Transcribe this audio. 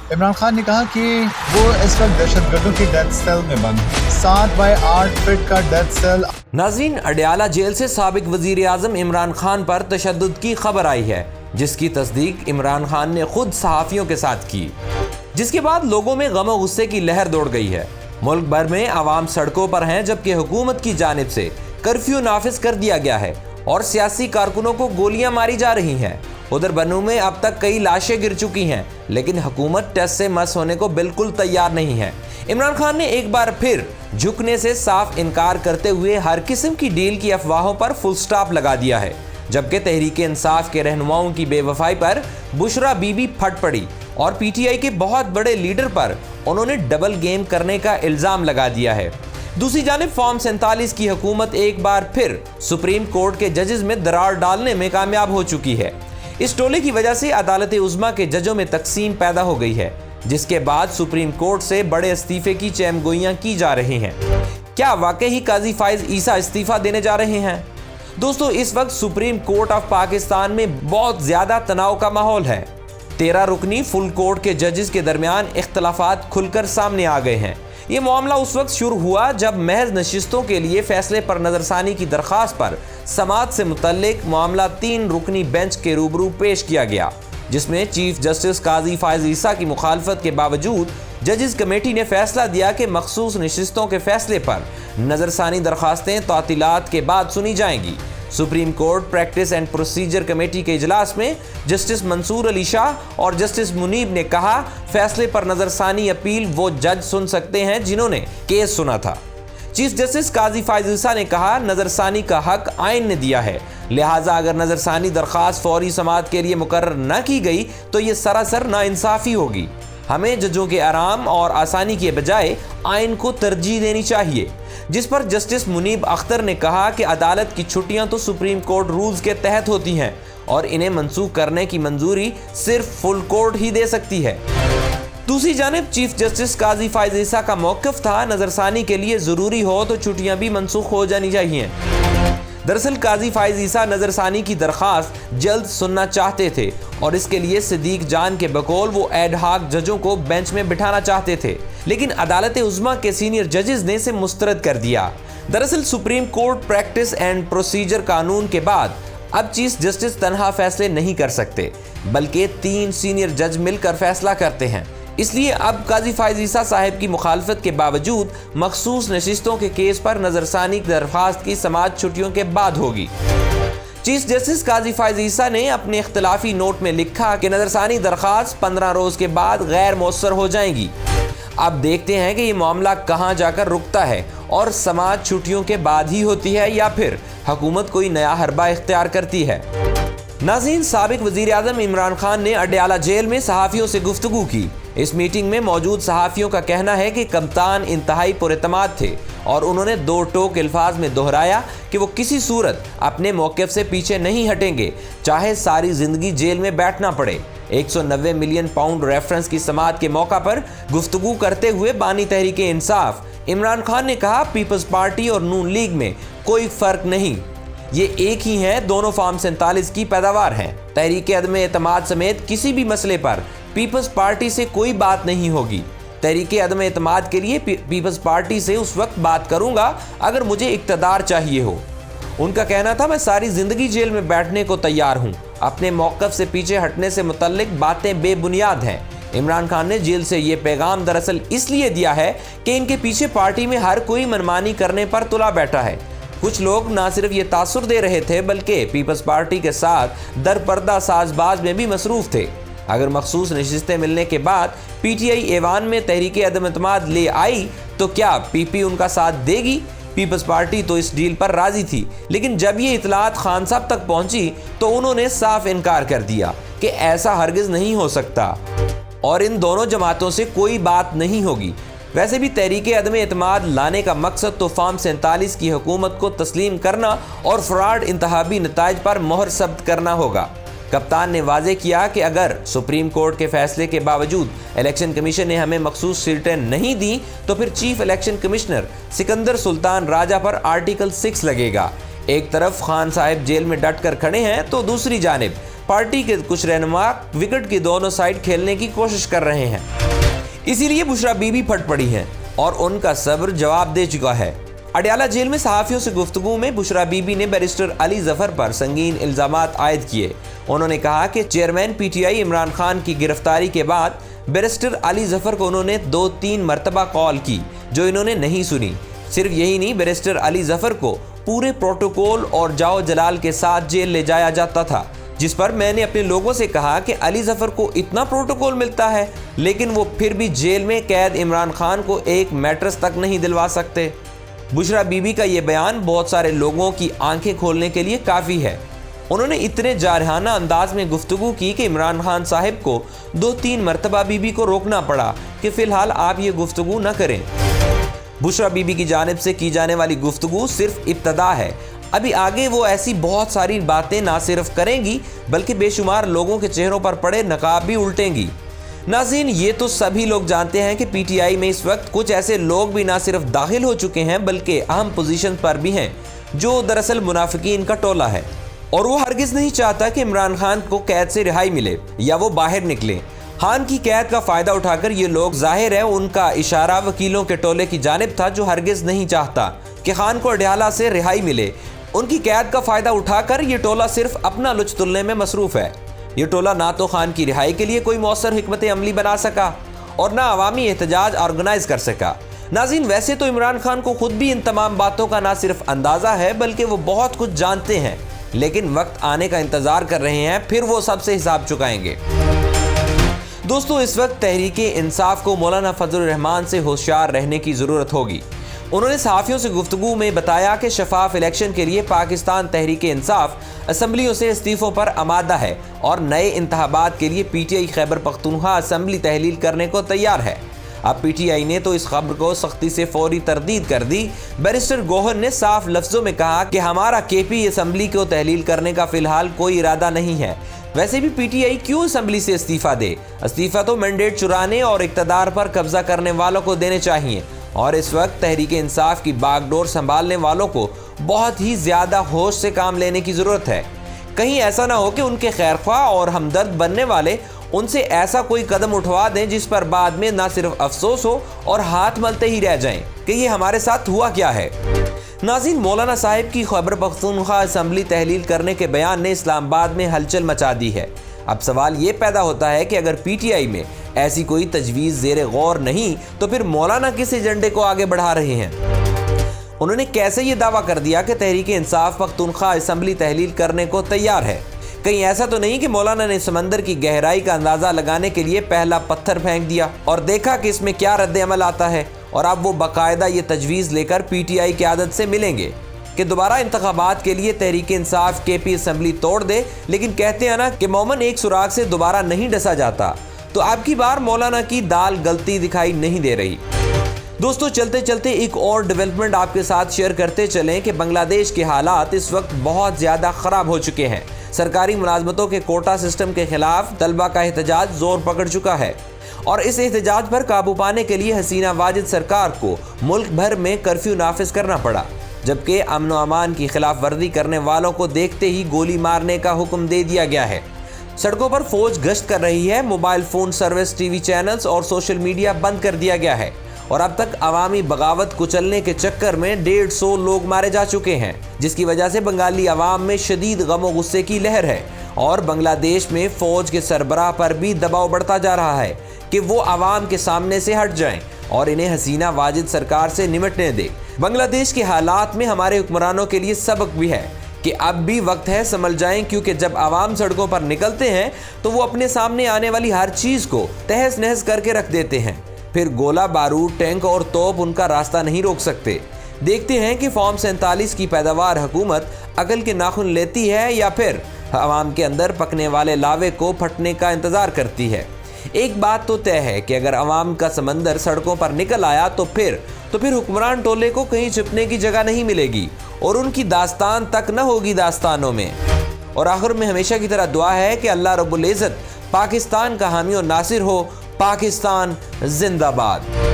इमरान खान ने कहा कि वो इस वक्त दहशतगर्दों की डेथ सेल में बंद है। 7x8 फीट का डेथ सेल। नाज़रीन, अडयाला जेल से साबिक वजीर आज़म इमरान खान पर तशद्दुद की खबर आई है, जिसकी तस्दीक इमरान खान ने खुद सहाफ़ियों के साथ की, जिसके बाद लोगों में गम और गुस्से की लहर दौड़ गई है। मुल्क भर में आवाम सड़कों पर हैं, जबकि हुकूमत की जानिब से कर्फ्यू नाफिज कर दिया गया है और सियासी कारकुनों को गोलियां मारी जा रही हैं। उधर बन्नू में अब तक कई लाशें गिर चुकी हैं, लेकिन हुकूमत टेस्ट से मस होने को बिल्कुल तैयार नहीं है। इमरान खान ने एक बार फिर झुकने से साफ इनकार करते हुए हर किस्म की डील की अफवाहों पर फुल स्टॉप लगा दिया है, जबकि तहरीक इंसाफ के रहनुमाओं की बेवफाई पर बुशरा बीबी फट पड़ी और पीटीआई के बहुत बड़े लीडर पर उन्होंने डबल गेम करने का इल्जाम लगा दिया है। दूसरी जानिब फॉर्म 47 की हुकूमत एक बार फिर सुप्रीम कोर्ट के जजेस में दरार डालने में कामयाब हो चुकी है। इस टोले की वजह से अदालत उज़्मा के जजों में तकसीम पैदा हो गई है, जिसके बाद सुप्रीम कोर्ट से बड़े इस्तीफे की चैमगोइयां की जा रही हैं। क्या वाकई ही काजी फाइज ईसा इस्तीफा देने जा रहे हैं? दोस्तों, इस वक्त सुप्रीम कोर्ट ऑफ पाकिस्तान में बहुत ज्यादा तनाव का माहौल है। 13 रुकनी फुल कोर्ट के जजेस के दरमियान इख्तलाफात खुलकर सामने आ गए हैं। ये मामला उस वक्त शुरू हुआ जब महज नशिस्तों के लिए फैसले पर नजरसानी की दरख्वास्त पर समात से मुतल्लिक मामला 3 रुकनी बेंच के रूबरू पेश किया गया, जिसमें चीफ जस्टिस काजी फाइज ईसा की मुखालफत के बावजूद जजेस कमेटी ने फैसला दिया कि मखसूस नशिस्तों के फैसले पर नजरसानी दरख्वास्तें तातीलात के बाद सुनी जाएंगी। Supreme court practice and procedure committee के इजलास में जस्टिस मंसूर अली शाह और जस्टिस मुनीब ने कहा, फैसले पर नजरसानी अपील वो जज सुन सकते हैं जिन्होंने केस सुना था। चीफ जस्टिस काजी फाइज ईसा ने कहा, नजरसानी का हक आइन ने दिया है, लिहाजा अगर नजरसानी दरख्वास्त फौरी समाअत के लिए मुकर्रर न की गई तो ये सरासर नाइंसाफी होगी। हमें जजों के आराम और आसानी के बजाय आइन को तरजीह देनी चाहिए। जिस पर जस्टिस मुनीब अख्तर ने कहा कि अदालत की छुट्टियां तो सुप्रीम कोर्ट रूल्स के तहत होती हैं और इन्हें मंसूख करने की मंजूरी सिर्फ फुल कोर्ट ही दे सकती है। दूसरी जानिब चीफ जस्टिस काजी फाइज ईसा का मौक़िफ़ था, नजरसानी के लिए ज़रूरी हो तो छुट्टियां भी मंसूख हो जानी चाहिए। दरअसल काजी फाइज ईसा नजरसानी की दरख्वास्त जल्द सुनना चाहते थे और इसके लिए सिद्दीक जान के बकौल वो एड हाक जजों को बेंच में बिठाना चाहते थे, लेकिन अदालत उज़्मा के सीनियर जजेस ने इसे मुस्तरद कर दिया। दरअसल supreme court practice and procedure कानून के बाद अब चीफ जस्टिस तनहा फैसले नहीं कर सकते, बल्कि 3 सीनियर जज मिलकर फैसला करते हैं। इसलिए अब काजी फाइज ईसा साहब की मुखालफत के बावजूद मखसूस नशिस्तों के केस पर नजरसानी की दरख्वास्त की समाअत छुट्टियों के बाद होगी। चीफ जस्टिस काजी फाइज ईसा ने अपने इख्तलाफी नोट में लिखा कि नजरसानी दरख्वास्त 15 रोज के बाद गैर मौसर हो जाएगी। अब देखते हैं कि ये मामला कहां जाकर रुकता है और समाअत छुट्टियों के बाद ही होती है या फिर हुकूमत कोई नया हरबा इख्तियार करती है। नाज़रीन, साबिक वजीर आज़म इमरान खान ने अडयाला जेल में सहाफ़ियों से गुफ्तगू की। इस मीटिंग में मौजूद सहाफ़ियों का कहना है कि कप्तान इंतहाई पुरएतमाद थे और उन्होंने 2 टोक अल्फाज में दोहराया कि वो किसी सूरत अपने मौक़िफ़ से पीछे नहीं हटेंगे, चाहे सारी ज़िंदगी जेल में बैठना पड़े। 190 मिलियन पाउंड रेफरेंस की समाअत के मौका पर गुफ्तगू करते हुए बानी तहरीक इंसाफ इमरान खान ने कहा, पीपल्स पार्टी और नून लीग में कोई फ़र्क नहीं, ये एक ही हैं, दोनों फॉर्म 47 की पैदावार हैं। तहरीक अदम एतमाद समेत किसी भी मसले पर पीपल्स पार्टी से कोई बात नहीं होगी। तहरीक अदम एतमाद के लिए पीपल्स पार्टी से उस वक्त बात करूंगा अगर मुझे इक़्तिदार चाहिए हो। उनका कहना था, मैं सारी ज़िंदगी जेल में बैठने को तैयार हूँ, अपने मौक़िफ़ से पीछे हटने से मुतल्लिक बातें बेबुनियाद हैं। इमरान खान ने जेल से ये पैगाम दरअसल इसलिए दिया है कि इनके पीछे पार्टी में हर कोई मनमानी करने पर तुला बैठा है। कुछ लोग ना सिर्फ ये तासुर दे रहे थे बल्कि पीपल्स पार्टी के साथ दरपर्दा साजबाज में भी मसरूफ थे। अगर मखसूस नशिस्तें मिलने के बाद पीटीआई ऐवान में तहरीक अदम एतमाद ले आई तो क्या पीपी उनका साथ देगी? पीपल्स पार्टी तो इस डील पर राजी थी, लेकिन जब ये इतलात खान साहब तक पहुंची तो उन्होंने साफ इनकार कर दिया कि ऐसा हरगिज नहीं हो सकता और इन दोनों जमातों से कोई बात नहीं होगी। वैसे भी तहरीक अदम एतमाद लाने का मकसद तो फॉर्म 47 की हुकूमत को तस्लीम करना और फ्रॉड इंतहाबी नताइज पर मोहर सब्त करना होगा। कप्तान ने वाज़ेह किया कि अगर सुप्रीम कोर्ट के फैसले के बावजूद इलेक्शन कमीशन ने हमें मखसूस सीटें नहीं दी तो फिर chief election commissioner Sikandar Sultan Raja पर आर्टिकल 6 लगेगा। एक तरफ खान साहब जेल में डट कर खड़े हैं तो दूसरी जानिब पार्टी के कुछ रहनुमा विकेट की दोनों साइड खेलने की कोशिश कर रहे हैं। इसीलिए बुशरा बीबी फट पड़ी हैं और उनका सब्र जवाब दे चुका है। अडयाला जेल में सहाफियों से गुफ्तगू में बुशरा बीबी ने बैरिस्टर अली जफर पर संगीन इल्जामात आयद किए। उन्होंने कहा कि चेयरमैन पीटीआई इमरान खान की गिरफ्तारी के बाद बैरिस्टर अली जफर को उन्होंने 2-3 मरतबा कॉल की जो इन्होंने नहीं सुनी। सिर्फ यही नहीं, बैरिस्टर अली जफर को पूरे प्रोटोकॉल और जाओ जलाल के साथ जेल ले जाया जाता था, जिस पर मैंने अपने लोगों से कहा कि अली जफर को इतना प्रोटोकॉल मिलता है लेकिन वो फिर भी जेल में कैद इमरान खान को एक मैट्रेस तक नहीं दिलवा सकते। बुशरा बीबी का ये बयान बहुत सारे लोगों की आंखें खोलने के लिए काफ़ी है। उन्होंने इतने जारहाना अंदाज में गुफ्तगू की कि इमरान खान साहिब को 2-3 मरतबा बीबी को रोकना पड़ा कि फ़िलहाल आप ये गुफ्तगू न करें। बुशरा बीबी की जानिब से की जाने वाली गुफ्तगू सिर्फ इब्तदा है। अभी आगे वो ऐसी बहुत सारी बातें ना सिर्फ करेंगी बल्कि बेशुमार लोगों के चेहरों पर पड़े नकाब भी उल्टेंगी। नाज़रीन, ये तो सभी लोग जानते हैं कि पीटीआई में इस वक्त कुछ ऐसे लोग भी ना सिर्फ दाखिल हो चुके हैं बल्कि अहम पोजीशन पर भी हैं जो दरअसल मुनाफिकीन का टोला है और वो हरगिज़ नहीं चाहता कि इमरान खान को कैद से रिहाई मिले या वो बाहर निकले। खान की कैद का फ़ायदा उठाकर ये लोग, जाहिर है उनका इशारा वकीलों के टोले की जानिब था जो हरगिज़ नहीं चाहता कि खान को अडयाला से रिहाई मिले। उनकी कैद का फ़ायदा उठाकर ये टोला सिर्फ अपना लुत्फ़ तुलने में मसरूफ़ है। ये टोला ना तो खान की रिहाई के लिए कोई मौसर हिकमत अमली बना सका और ना अवामी एहतजाज ऑर्गेनाइज कर सका। नाज़रीन, वैसे तो इमरान खान को खुद भी इन तमाम बातों का ना सिर्फ अंदाज़ा है बल्कि वो बहुत कुछ जानते हैं, लेकिन वक्त आने का इंतज़ार कर रहे हैं, फिर वो सबसे हिसाब चुकाएंगे। दोस्तों, इस वक्त तहरीके इंसाफ को मौलाना फजलुर रहमान से होशियार रहने की ज़रूरत होगी। उन्होंने सहाफ़ियों से गुफ्तगू में बताया कि शफाफ इलेक्शन के लिए पाकिस्तान तहरीके इंसाफ असम्बलियों से इस्तीफ़ों पर आमादा है और नए इंतखाबात के लिए पीटीआई खैबर पख्तूनख्वा असम्बली तहलील करने को तैयार है। अब पीटीआई ने तो इस खबर को सख्ती से फौरी तरदीद कर दी। बैरिस्टर गौहर ने साफ लफ्ज़ों में कहा कि हमारा केपी असम्बली को तहलील करने का फ़िलहाल कोई इरादा नहीं है। वैसे भी पीटीआई क्यों असम्बली से इस्तीफ़ा दे? इस्तीफ़ा तो मैंडेट चुराने और इक़्तिदार पर कब्जा करने वालों को देने चाहिए और इस वक्त तहरीके इंसाफ की बागडोर संभालने वालों को बहुत ही ज़्यादा होश से काम लेने की ज़रूरत है। कहीं ऐसा ना हो कि उनके खैरख्वाह और हमदर्द बनने वाले उनसे ऐसा कोई कदम उठवा दें जिस पर बाद में ना सिर्फ अफसोस हो और हाथ मलते ही रह जाएं कि ये हमारे साथ हुआ क्या है। नाज़रीन, मौलाना साहिब की खैबर पख्तूनख्वा असम्बली तहलील करने के बयान ने इस्लामाबाद में हलचल मचा दी है। अब सवाल ये पैदा होता है कि अगर पीटीआई में ऐसी कोई तजवीज़ ज़ेरे गौर नहीं तो फिर मौलाना किस एजेंडे को आगे बढ़ा रहे हैं? उन्होंने कैसे ये दावा कर दिया कि तहरीके इंसाफ पख्तूनख्वा असम्बली तहलील करने को तैयार है? कहीं ऐसा तो नहीं कि मौलाना ने समंदर की गहराई का अंदाज़ा लगाने के लिए पहला पत्थर फेंक दिया और देखा कि इसमें क्या रद्द अमल आता है और अब वो बाकायदा ये तजवीज़ लेकर पीटीआई की आदत से मिलेंगे कि दोबारा इंतखाबात के लिए तहरीके इंसाफ केपी असम्बली तोड़ दे। लेकिन कहते हैं ना कि मोमन एक सुराग से दोबारा नहीं डसा जाता, तो अब की बार मौलाना की दाल गलती दिखाई नहीं दे रही। दोस्तों, चलते चलते एक और डेवलपमेंट आपके साथ शेयर करते चलें कि बांग्लादेश के हालात इस वक्त बहुत ज़्यादा ख़राब हो चुके हैं। सरकारी मुलाजमतों के कोटा सिस्टम के खिलाफ तलबा का एहतजाज जोर पकड़ चुका है और इस एहतजाज पर काबू पाने के लिए हसीना वाजिद सरकार को मुल्क भर में कर्फ्यू नाफिज करना पड़ा, जबकि अमन व अमान की खिलाफ वर्दी करने वालों को देखते ही गोली मारने का हुक्म दे दिया गया है। सड़कों पर फौज गश्त कर रही है, mobile phone service, TV channels और सोशल मीडिया बंद कर दिया गया है और अब तक अवामी बगावत कुचलने के चक्कर में 150 लोग मारे जा चुके हैं, जिसकी वजह से बंगाली अवाम में शदीद गम व गुस्से की लहर है और बांग्लादेश में फ़ौज के सरबराह पर भी दबाव बढ़ता जा रहा है कि वो अवाम के सामने से हट जाएं और इन्हें हसीना वाजिद सरकार से निमटने दे। बांग्लादेश के हालात में हमारे हुक्मरानों के लिए सबक भी है कि अब भी वक्त है संभल जाएं, क्योंकि जब आवाम सड़कों पर निकलते हैं तो वो अपने सामने आने वाली हर चीज़ को तहस नहस करके रख देते हैं। फिर गोला बारूद, टैंक और तोप उनका रास्ता नहीं रोक सकते। देखते हैं कि फॉर्म 47 की पैदावार हुकूमत अकल के नाखून लेती है या फिर आवाम के अंदर पकने वाले लावे को फटने का इंतज़ार करती है। एक बात तो तय है कि अगर आवाम का समंदर सड़कों पर निकल आया तो फिर हुक्मरान टोले को कहीं छिपने की जगह नहीं मिलेगी और उनकी दास्तान तक न होगी दास्तानों में। और आखिर में हमेशा की तरह दुआ है कि अल्लाह रब्बुल इज़्ज़त पाकिस्तान का हामी और नासिर हो। पाकिस्तान जिंदाबाद।